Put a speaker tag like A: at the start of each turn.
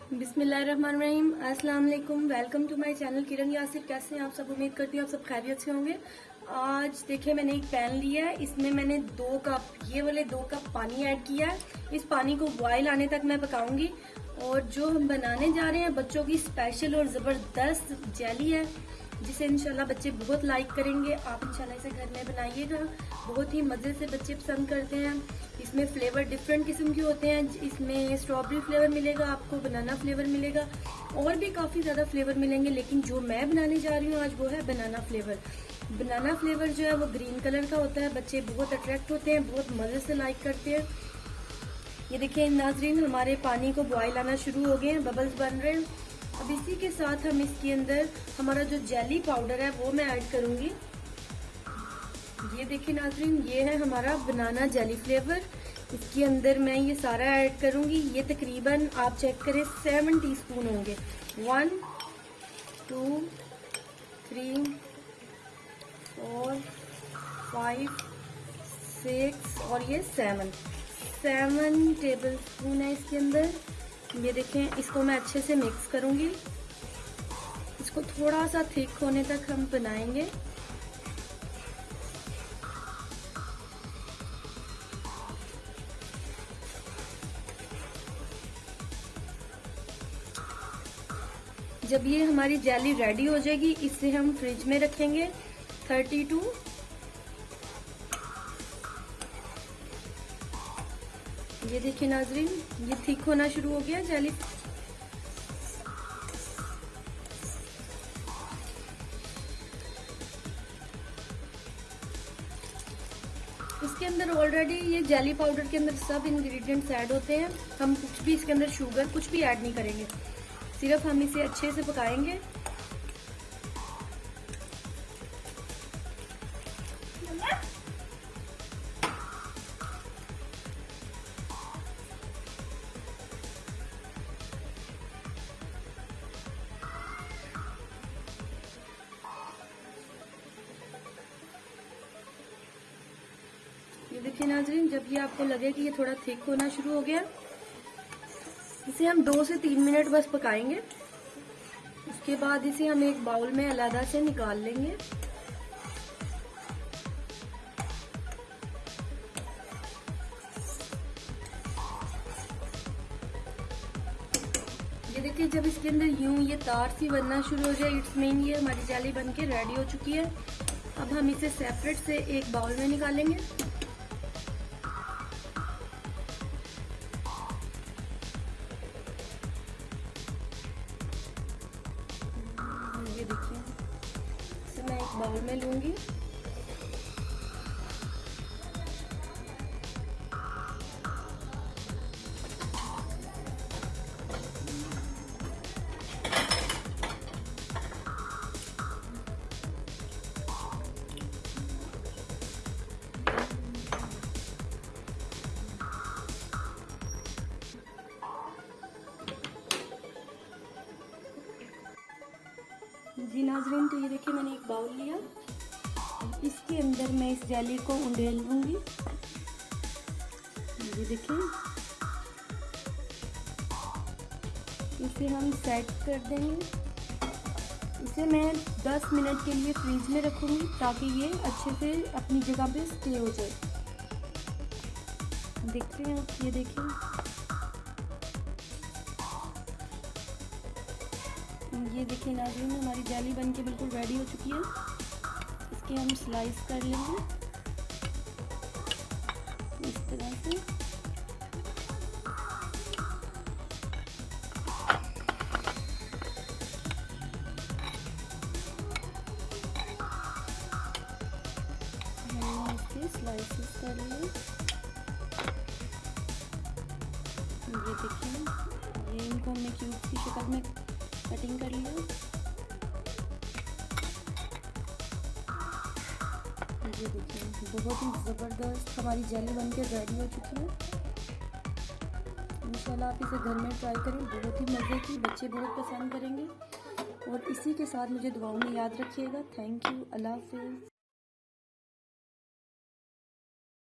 A: बिस्मिल्लाहिर्रहमानिर्रहीम। अस्सलाम वालेकुम। वेलकम टू माय चैनल किरण यासिर। कैसे हैं आप सब? उम्मीद करती हूँ आप सब खैरियत से होंगे। आज देखिए मैंने एक पैन लिया है, इसमें मैंने 2 कप ये वाले 2 कप पानी ऐड किया है। इस पानी को बॉयल आने तक मैं पकाऊंगी। और जो हम बनाने जा रहे हैं बच्चों की स्पेशल और जबरदस्त जेली है, जिसे इंशाल्लाह बच्चे बहुत लाइक करेंगे। आप इंशाल्लाह इसे घर में बनाइएगा, बहुत ही मजे से बच्चे पसंद करते हैं। इसमें फ्लेवर डिफरेंट किस्म के होते हैं। इसमें स्ट्रॉबेरी फ्लेवर मिलेगा, आपको बनाना फ्लेवर मिलेगा, और भी काफी ज्यादा फ्लेवर मिलेंगे। लेकिन जो मैं बनाने जा रही हूँ आज वो है बनाना फ्लेवर। बनाना फ्लेवर जो है वो ग्रीन कलर का होता है। बच्चे बहुत अट्रैक्ट होते हैं, बहुत मजे से लाइक करते हैं। ये देखिए नाजरीन, हमारे पानी को बॉयल आना शुरू हो गए हैं, बबल्स बन रहे हैं। अब इसी के साथ हम इसके अंदर हमारा जो जेली पाउडर है वो मैं ऐड करूंगी। ये देखिए नाजरीन, ये है हमारा बनाना जेली फ्लेवर। इसके अंदर मैं ये सारा ऐड करूंगी। ये तकरीबन आप चेक करें 7 टीस्पून होंगे। 1 2 3 4 5 6 और ये 7 टेबल स्पून है इसके अंदर। ये देखें, इसको मैं अच्छे से मिक्स करूंगी। इसको थोड़ा सा थिक होने तक हम बनाएंगे। जब ये हमारी जेली रेडी हो जाएगी, इसे हम फ्रिज में रखेंगे 32। ये देखिए नाजरीन, ये थिक होना शुरू हो गया जेली। इसके अंदर ऑलरेडी ये जेली पाउडर के अंदर सब इंग्रेडिएंट्स ऐड होते हैं। हम कुछ भी इसके अंदर शुगर कुछ भी ऐड नहीं करेंगे, सिर्फ हम इसे अच्छे से पकाएंगे। ये देखिए नाजरीन, जब ये आपको लगे कि ये थोड़ा थिक होना शुरू हो गया, इसे हम 2 से 3 मिनट बस पकाएंगे। उसके बाद इसे हम एक बाउल में अलग से निकाल लेंगे। ये देखिए, जब इसके अंदर यूं ये तार सी बनना शुरू हो जाए, इट्स मीन ये हमारी जेली बनके रेडी हो चुकी है। अब हम इसे सेपरेट से एक बाउल में निकालेंगे। ये देखिए, इसे मैं एक बाउल में लूंगी। जी नाजरीन, तो ये देखिए मैंने एक बाउल लिया, इसके अंदर मैं इस जेली को उंडेल लूंगी। ये देखिए, इसे हम सेट कर देंगे। इसे मैं 10 मिनट के लिए फ्रीज में रखूंगी ताकि ये अच्छे से अपनी जगह पे स्टे हो जाए। देखते हैं आप, ये देखिए, ये देखिए नाज़रीन, हमारी जेली बनके बिल्कुल रेडी हो चुकी है। इसके हम स्लाइस कर लेंगे इस तरह से। हमने इसके स्लाइसेस कर लिए। ये देखिए, ये इनको हमने क्यूब की शक्ल में कटिंग कर लिया। ये देखिए, बहुत ही ज़बरदस्त हमारी जेली बनके रेडी हो चुकी है। इंशाल्लाह आप इसे घर में ट्राई करें, बहुत ही मज़े की, बच्चे बहुत पसंद करेंगे। और इसी के साथ मुझे दुआओं में याद रखिएगा। थैंक यू, अल्लाह हाफ़िज़।